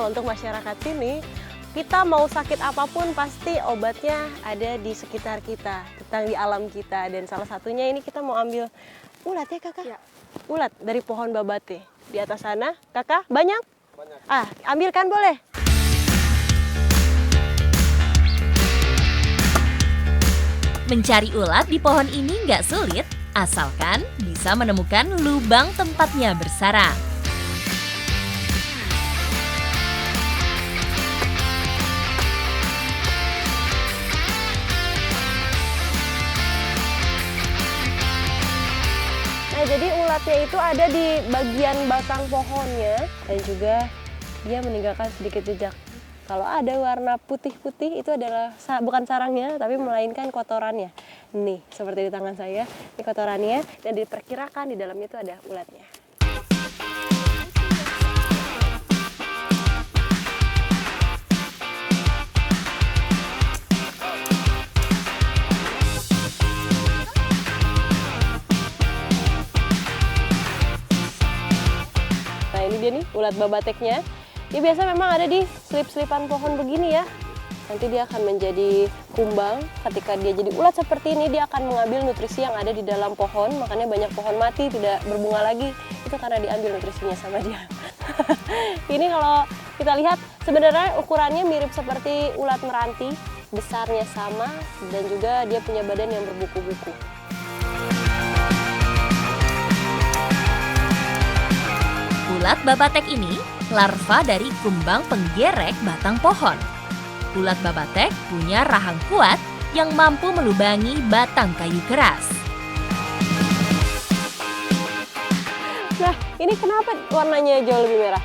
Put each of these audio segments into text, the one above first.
kalau untuk masyarakat sini, kita mau sakit apapun pasti obatnya ada di sekitar kita, tentang di alam kita. Dan salah satunya ini kita mau ambil ulat ya kakak? Ya. Ulat dari pohon babate. Di atas sana, kakak banyak? Banyak. Ambilkan boleh? Mencari ulat di pohon ini nggak sulit, asalkan bisa menemukan lubang tempatnya bersarang. Nah, jadi ulatnya itu ada di bagian batang pohonnya dan juga dia meninggalkan sedikit jejak. Kalau ada warna putih-putih itu adalah bukan sarangnya tapi melainkan kotorannya. Nih, seperti di tangan saya, ini kotorannya dan diperkirakan di dalamnya itu ada ulatnya. Nah, ini dia nih ulat babateknya. Dia biasa memang ada di selip-selipan pohon begini ya. Nanti dia akan menjadi kumbang. Ketika dia jadi ulat seperti ini, dia akan mengambil nutrisi yang ada di dalam pohon. Makanya banyak pohon mati, tidak berbunga lagi. Itu karena diambil nutrisinya sama dia. Ini kalau kita lihat, sebenarnya ukurannya mirip seperti ulat meranti. Besarnya sama, dan juga dia punya badan yang berbuku-buku. Ulat babatek ini larva dari kumbang penggerek batang pohon. Ulat babatek punya rahang kuat yang mampu melubangi batang kayu keras. Nah, ini kenapa warnanya jauh lebih merah,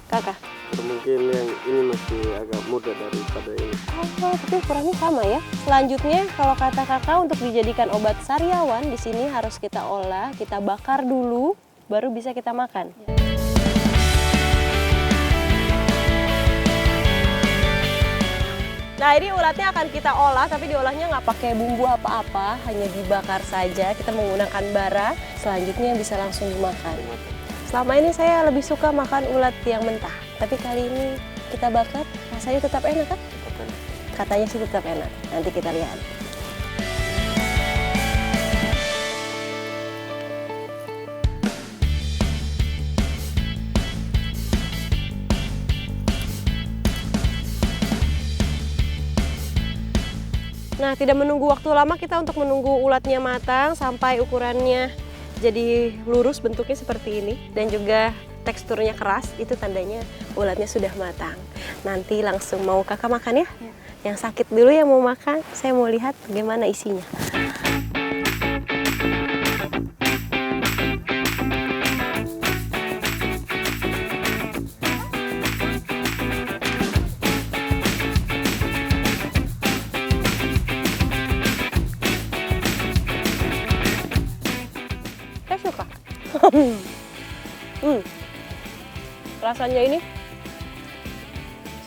kakak? Mungkin yang ini masih agak muda daripada ini. Oh, tapi ukurannya sama ya. Selanjutnya, kalau kata kakak untuk dijadikan obat sariawan, di sini harus kita olah, kita bakar dulu, baru bisa kita makan. Nah, ini ulatnya akan kita olah, tapi diolahnya nggak pakai bumbu apa-apa, hanya dibakar saja. Kita menggunakan bara, selanjutnya bisa langsung dimakan. Selama ini saya lebih suka makan ulat yang mentah, tapi kali ini kita bakar, rasanya tetap enak kan? Katanya sih tetap enak, nanti kita lihat. Nah, tidak menunggu waktu lama kita untuk menunggu ulatnya matang sampai ukurannya jadi lurus bentuknya seperti ini dan juga teksturnya keras, itu tandanya ulatnya sudah matang. Nanti langsung mau kakak makan ya? Yang sakit dulu yang mau makan, saya mau lihat bagaimana isinya. Saya suka. Rasanya ini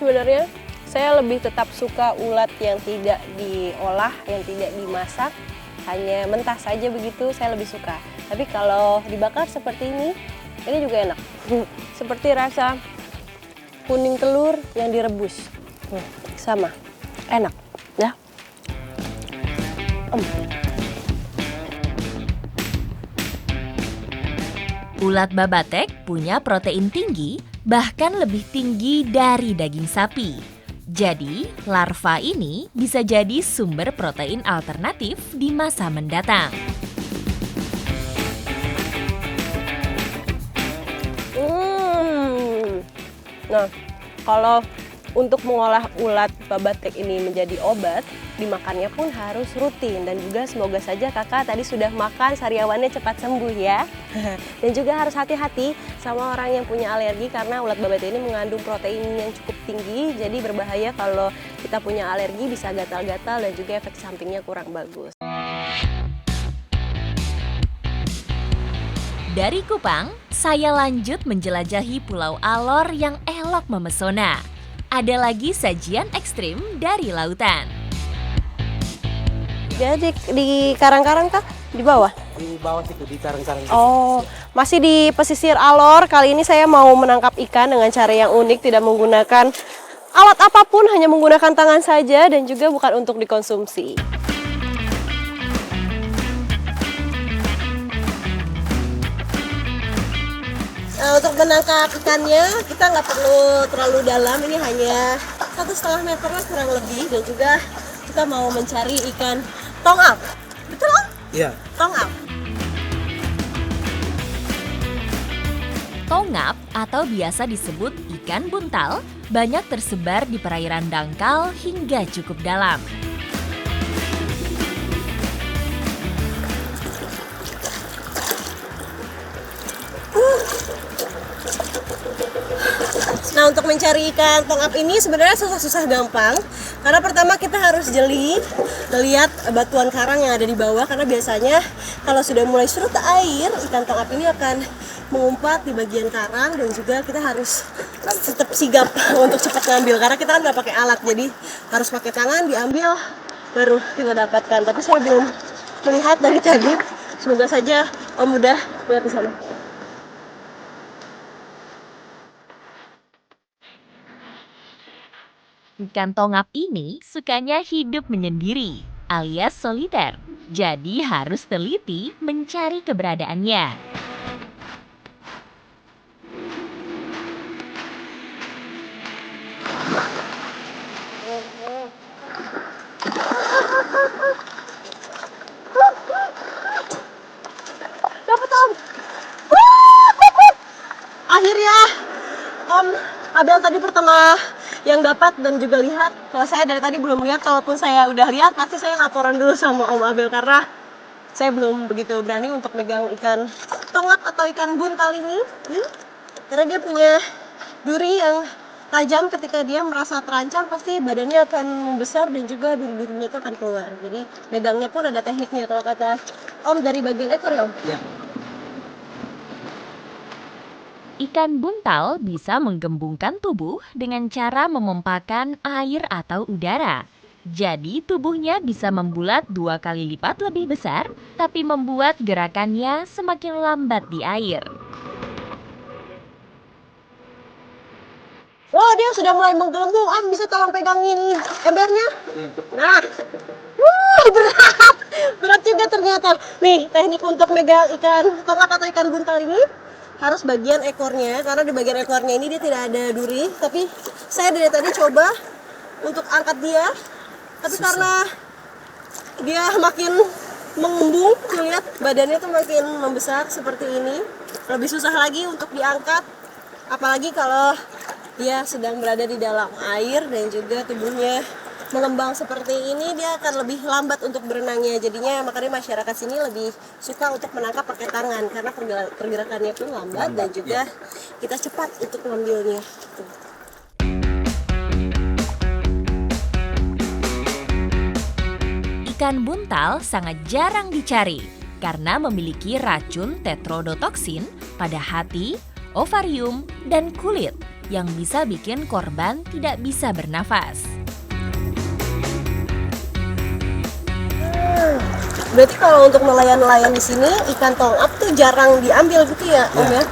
sebenarnya saya lebih tetap suka ulat yang tidak diolah, yang tidak dimasak, hanya mentah saja begitu saya lebih suka. Tapi kalau dibakar seperti ini juga enak. Seperti rasa kuning telur yang direbus. Sama, enak ya. Ulat babatek punya protein tinggi, bahkan lebih tinggi dari daging sapi. Jadi, larva ini bisa jadi sumber protein alternatif di masa mendatang. Nah, kalau untuk mengolah ulat babatek ini menjadi obat, dimakannya pun harus rutin. Dan juga semoga saja kakak tadi sudah makan sariawannya cepat sembuh ya. Dan juga harus hati-hati sama orang yang punya alergi karena ulat babatek ini mengandung protein yang cukup tinggi. Jadi berbahaya kalau kita punya alergi, bisa gatal-gatal dan juga efek sampingnya kurang bagus. Dari Kupang, saya lanjut menjelajahi Pulau Alor yang elok memesona. Ada lagi sajian ekstrim dari lautan. Jadi di karang-karang kah? Di bawah? Di bawah situ, di karang-karang. Oh, masih di pesisir Alor. Kali ini saya mau menangkap ikan dengan cara yang unik, tidak menggunakan alat apapun, hanya menggunakan tangan saja dan juga bukan untuk dikonsumsi. Nah, untuk menangkap ikannya kita nggak perlu terlalu dalam, ini hanya 1,5 meter lah kurang lebih, dan juga kita mau mencari ikan tongap. Betul Om? Iya. Tongap. Tongap atau biasa disebut ikan buntal banyak tersebar di perairan dangkal hingga cukup dalam. Nah, untuk mencari ikan tongap ini sebenarnya susah-susah gampang. Karena pertama kita harus jeli, lihat batuan karang yang ada di bawah. Karena biasanya kalau sudah mulai surut air, ikan tongap ini akan mengumpat di bagian karang. Dan juga kita harus tetap sigap untuk cepat ngambil. Karena kita kan nggak pakai alat, jadi harus pakai tangan diambil baru kita dapatkan. Tapi saya belum melihat dari tadi. Semoga saja Om udah lihat di sana. Ikan tongap ini sukanya hidup menyendiri alias soliter. Jadi harus teliti mencari keberadaannya. Dapat Om. Akhirnya Om Abel tadi pertama yang dapat dan juga lihat. Kalau saya dari tadi belum lihat, kalaupun saya udah lihat pasti saya laporan dulu sama Om Abel karena saya belum begitu berani untuk megang ikan tongap atau ikan buntal ini. Karena dia punya duri yang tajam, ketika dia merasa terancam pasti badannya akan membesar dan juga duri-durinya itu akan keluar. Jadi megangnya pun ada tekniknya kalau kata Om dari bagian ekor ya Om? Iya. Ikan buntal bisa menggembungkan tubuh dengan cara memompakan air atau udara. Jadi tubuhnya bisa membulat 2 kali lipat lebih besar, tapi membuat gerakannya semakin lambat di air. Wah, dia sudah mulai menggelembung. Om bisa tolong pegangin embernya? Nah, wah berat, berat juga ternyata. Nih, teknik untuk megang ikan tongap atau ikan buntal ini harus bagian ekornya, karena di bagian ekornya ini dia tidak ada duri. Tapi saya dari tadi coba untuk angkat dia, tapi karena dia makin mengembung, lihat badannya tuh makin membesar seperti ini, lebih susah lagi untuk diangkat. Apalagi kalau dia sedang berada di dalam air dan juga tubuhnya mengembang seperti ini, dia akan lebih lambat untuk berenangnya. Jadinya makanya masyarakat sini lebih suka untuk menangkap pakai tangan karena pergerakannya pun lambat dan juga kita cepat untuk mengambilnya. Ikan buntal sangat jarang dicari karena memiliki racun tetrodotoksin pada hati, ovarium, dan kulit yang bisa bikin korban tidak bisa bernafas. Berarti kalau untuk nelayan-nelayan di sini ikan tongap tuh jarang diambil gitu ya, Om ya?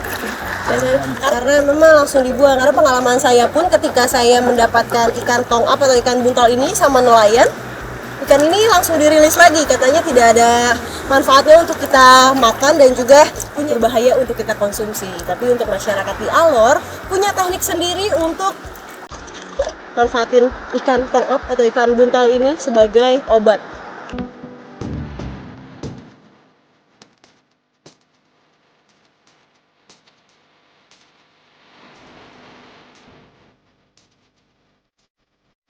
Karena memang langsung dibuang. Karena pengalaman saya pun ketika saya mendapatkan ikan tongap atau ikan buntal ini sama nelayan, ikan ini langsung dirilis lagi. Katanya tidak ada manfaatnya untuk kita makan dan juga punya bahaya untuk kita konsumsi. Tapi untuk masyarakat di Alor punya teknik sendiri untuk manfaatin ikan tongap atau ikan buntal ini sebagai obat.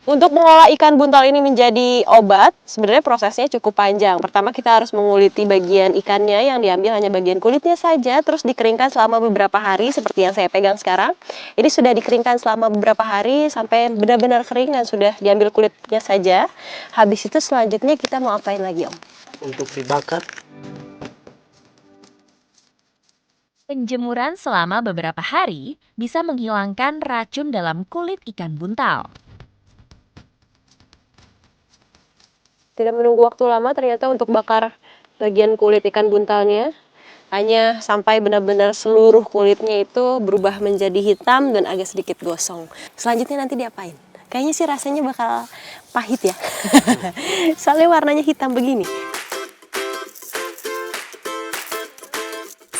Untuk mengolah ikan buntal ini menjadi obat, sebenarnya prosesnya cukup panjang. Pertama kita harus menguliti bagian ikannya, yang diambil hanya bagian kulitnya saja, terus dikeringkan selama beberapa hari seperti yang saya pegang sekarang. Ini sudah dikeringkan selama beberapa hari sampai benar-benar kering dan sudah diambil kulitnya saja. Habis itu selanjutnya kita mau apain lagi, Om? Untuk dibakar. Penjemuran selama beberapa hari bisa menghilangkan racun dalam kulit ikan buntal. Tidak menunggu waktu lama ternyata untuk bakar bagian kulit ikan buntalnya. Hanya sampai benar-benar seluruh kulitnya itu berubah menjadi hitam dan agak sedikit gosong. Selanjutnya nanti diapain? Kayaknya sih rasanya bakal pahit ya. Soalnya warnanya hitam begini.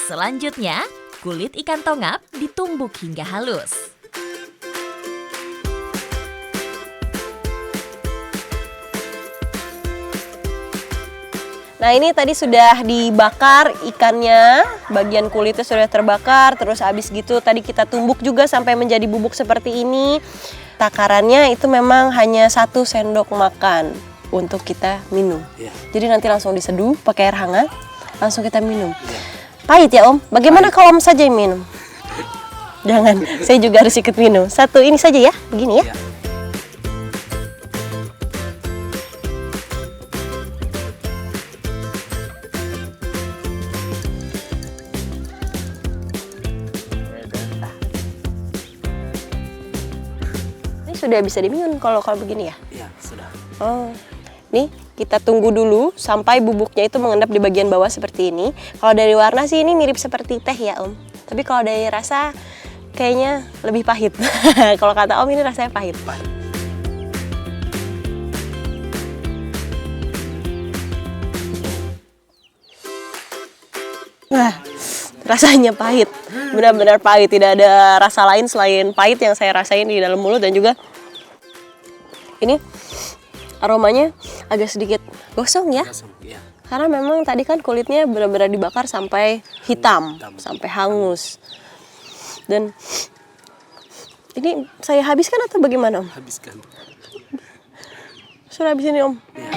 Selanjutnya, kulit ikan tongap ditumbuk hingga halus. Nah ini tadi sudah dibakar ikannya, bagian kulitnya sudah terbakar, terus habis gitu tadi kita tumbuk juga sampai menjadi bubuk seperti ini. Takarannya itu memang hanya 1 sendok makan untuk kita minum. Ya. Jadi nanti langsung diseduh pakai air hangat, langsung kita minum. Pahit ya Om? Bagaimana kalau Om saja yang minum? Jangan, saya juga harus ikut minum. Satu ini saja ya, begini ya. Ya. Ini sudah bisa diminum kalau begini ya? Ya, sudah. Oh, nih kita tunggu dulu sampai bubuknya itu mengendap di bagian bawah seperti ini. Kalau dari warna sih ini mirip seperti teh ya Om. Tapi kalau dari rasa kayaknya lebih pahit. Kalau kata Om ini rasanya pahit. Wah, rasanya pahit. Benar-benar pahit. Tidak ada rasa lain selain pahit yang saya rasain di dalam mulut, dan juga ini aromanya agak sedikit gosong ya. Langsung, ya. Karena memang tadi kan kulitnya benar-benar dibakar sampai hitam, sampai hangus. Dan ini saya habiskan atau bagaimana Om? Habiskan. Sudah habis ini Om. Ya.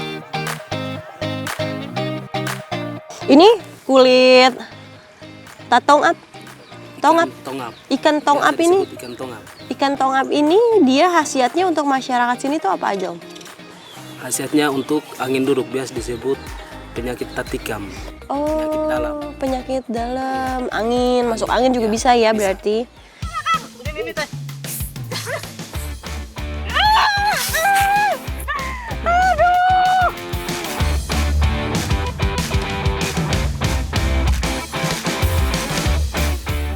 Ini kulit tongap. Tongap. Tongap. Ikan tongap Biasa ini, disebut ikan tongap. ikan tongap ini dia khasiatnya untuk masyarakat sini tuh apa aja Om? Khasiatnya untuk angin duduk, biasa disebut penyakit tatikam. Oh, Penyakit dalam. penyakit dalam, angin, masuk angin juga bisa ya berarti.